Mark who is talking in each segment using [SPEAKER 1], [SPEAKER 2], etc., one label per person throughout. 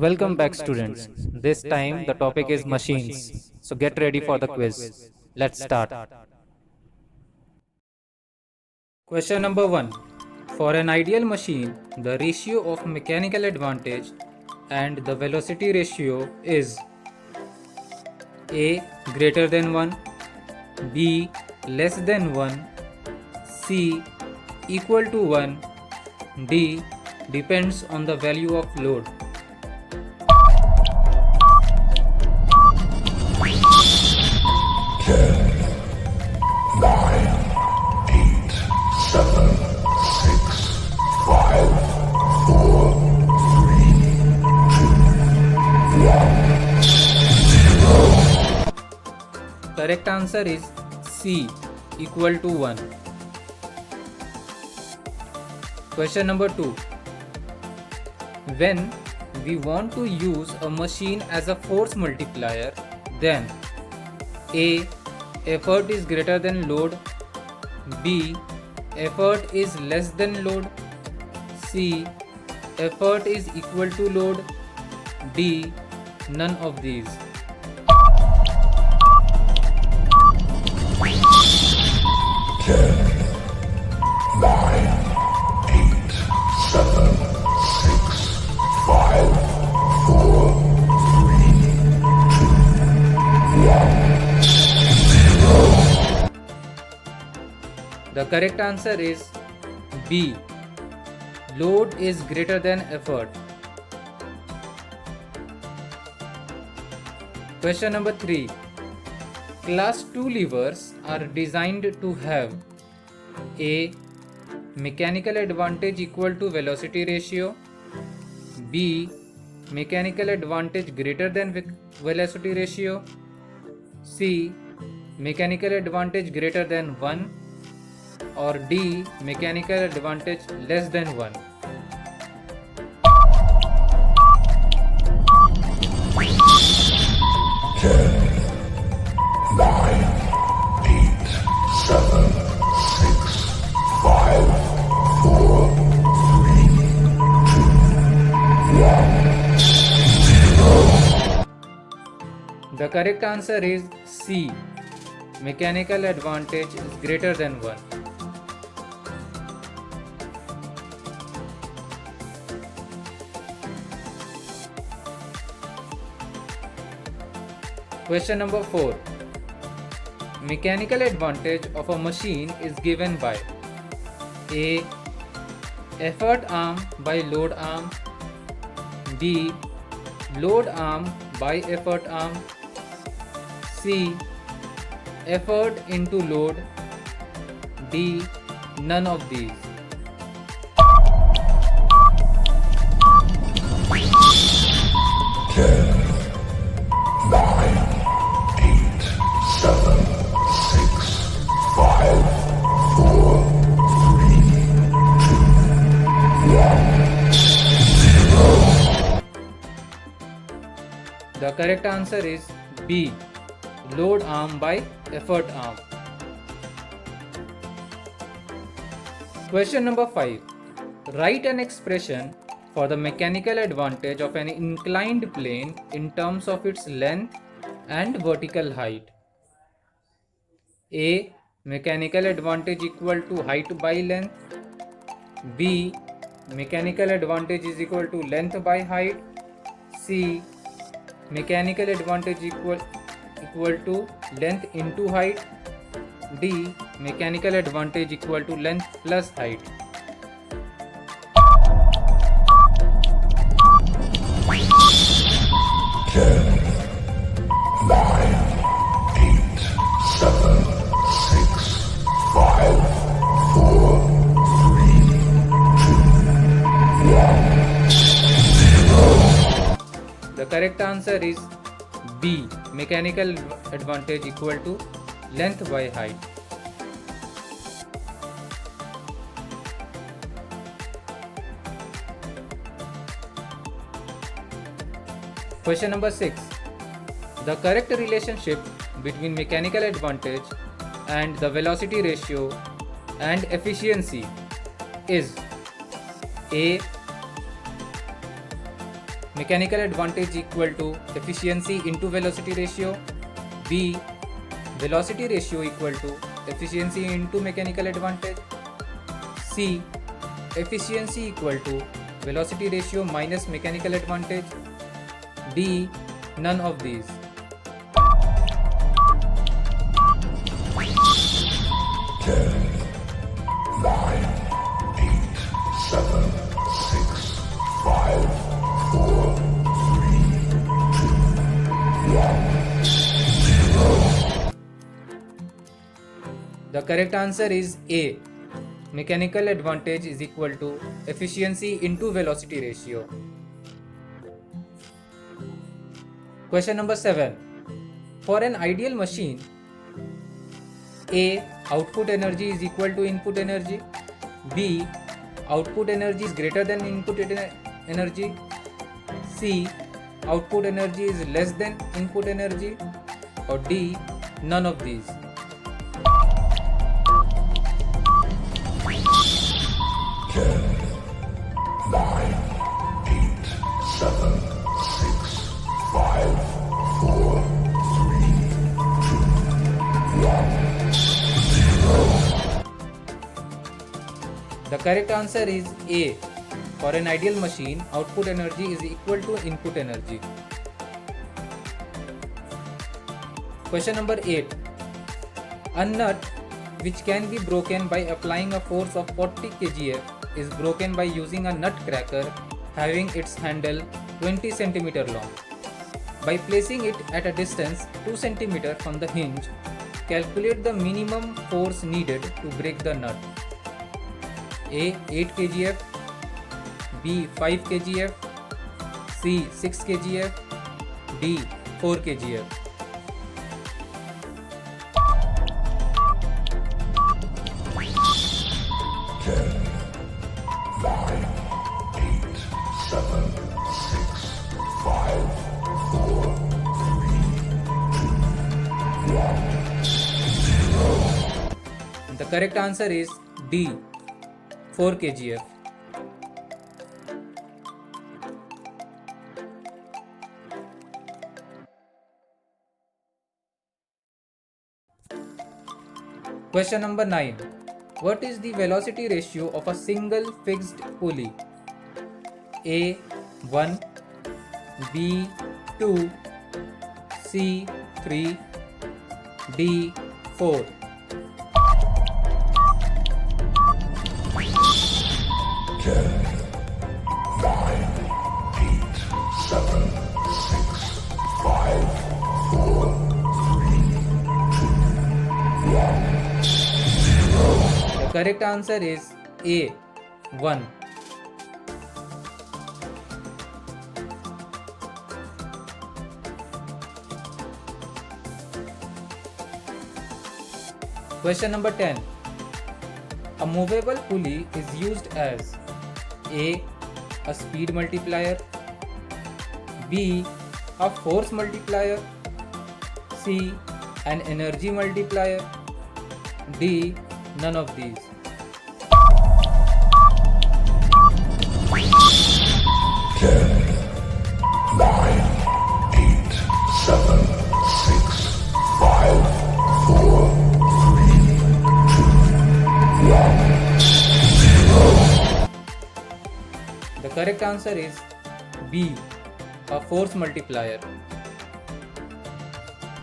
[SPEAKER 1] Welcome back, students. This time the topic is machines. So get ready for the quiz. Let's start. Question number 1. For an ideal machine, the ratio of mechanical advantage and the velocity ratio is A greater than 1, B less than 1, C equal to 1, D depends on the value of load. Correct answer is C equal to 1. Question number 2. When we want to use a machine as a force multiplier, then A. Effort is greater than load, B. Effort is less than load, C. Effort is equal to load, D. None of these. The correct answer is B. Load is greater than effort. Question number 3. Class 2 levers are designed to have A. Mechanical advantage equal to velocity ratio, B. Mechanical advantage greater than velocity ratio, C. Mechanical advantage greater than 1, or D. Mechanical advantage less than 1. The correct answer is C. Mechanical advantage is greater than 1. Question number 4. Mechanical advantage of a machine is given by A. Effort arm by load arm, B. Load arm by effort arm, C. Effort into load, D. None of these. The correct answer is B. Load arm by effort arm. Question number 5. Write an expression for the mechanical advantage of an inclined plane in terms of its length and vertical height. A. Mechanical advantage equal to height by length, B. Mechanical advantage is equal to length by height, C. Mechanical advantage equal to length into height, D. Mechanical advantage equal to length plus height. The correct answer is B. Mechanical advantage equal to length by height. Question number 6. The correct relationship between mechanical advantage and the velocity ratio and efficiency is A. mechanical advantage equal to efficiency into velocity ratio. B. Velocity ratio equal to efficiency into mechanical advantage. C. Efficiency equal to velocity ratio minus mechanical advantage. D. None of these. The correct answer is A. Mechanical advantage is equal to efficiency into velocity ratio. Question number 7. For an ideal machine, A. Output energy is equal to input energy. B. Output energy is greater than input energy. C. Output energy is less than input energy. Or D. None of these. The correct answer is A. For an ideal machine, output energy is equal to input energy. Question number 8. A nut which can be broken by applying a force of 40 kgf is broken by using a nut cracker having its handle 20 cm long. By placing it at a distance 2 cm from the hinge, calculate the minimum force needed to break the nut. A. 8 kgf, B. 5 kgf, C. 6 kgf, D. 4 kgf. The correct answer is D. 4 kgf. Question number 9. What is the velocity ratio of a single fixed pulley? A. 1, B. 2, C. 3, D. 4. The correct answer is A. 1. Question number 10. A movable pulley is used as A. A speed multiplier, B. A force multiplier, C. An energy multiplier, D. None of these. The correct answer is B. A force multiplier.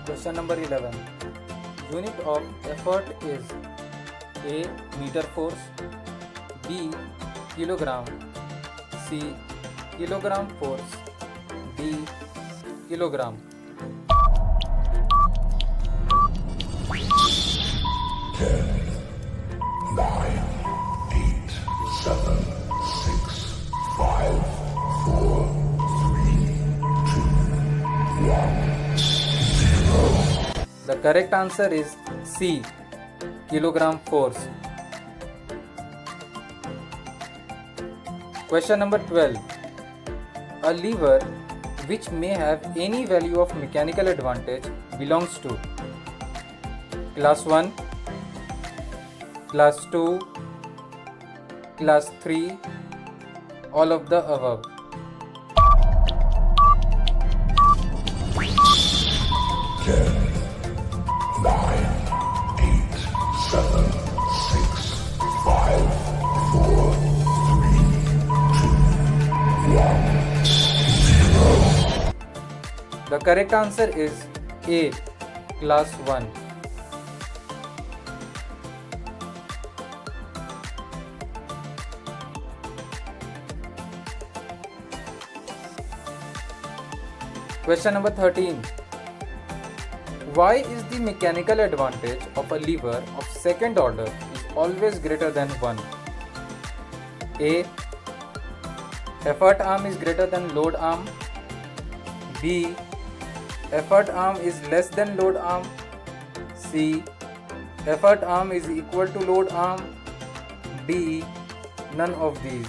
[SPEAKER 1] Question number 11. Unit of effort is A. Meter force, B. Kilogram, C. Kilogram force, D. Kilogram. The correct answer is C. Kilogram force. Question number 12. A lever which may have any value of mechanical advantage belongs to class 1, class 2, class 3, all of the above. The correct answer is A. Class 1. Question number 13. Why is the mechanical advantage of a lever of second order is always greater than 1? A. Effort arm is greater than load arm. B. Effort arm is less than load arm. C. Effort arm is equal to load arm. D. None of these.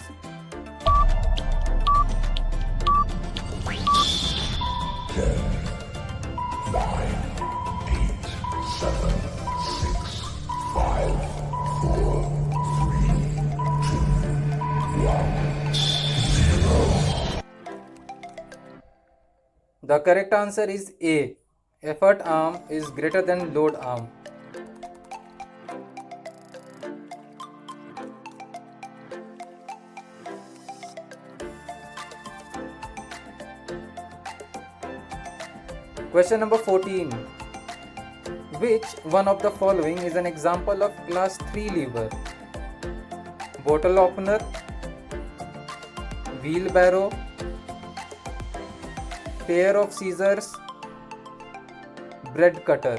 [SPEAKER 1] The correct answer is A. Effort arm is greater than load arm. Question number 14. Which one of the following is an example of class 3 lever? Bottle opener, wheelbarrow, pair of scissors, bread cutter.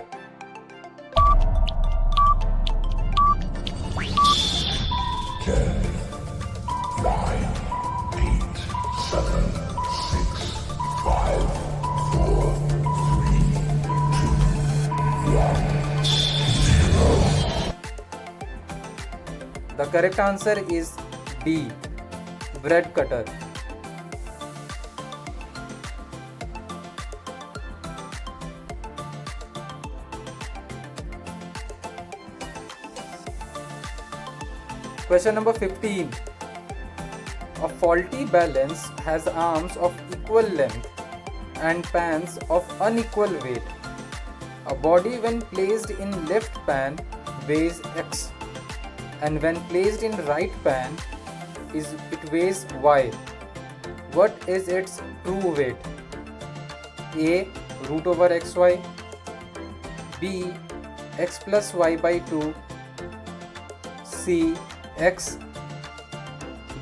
[SPEAKER 1] The correct answer is D. Bread cutter. Question number 15. A faulty balance has arms of equal length and pans of unequal weight. A body when placed in left pan weighs X, and when placed in right pan it weighs Y. What is its true weight? A. Root over xy. B. X plus y by 2. C. X.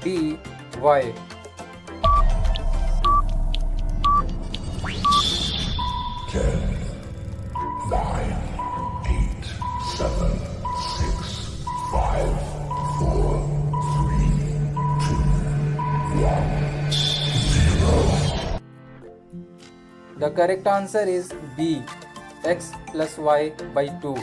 [SPEAKER 1] D. Y. The correct answer is B. X plus y by 2.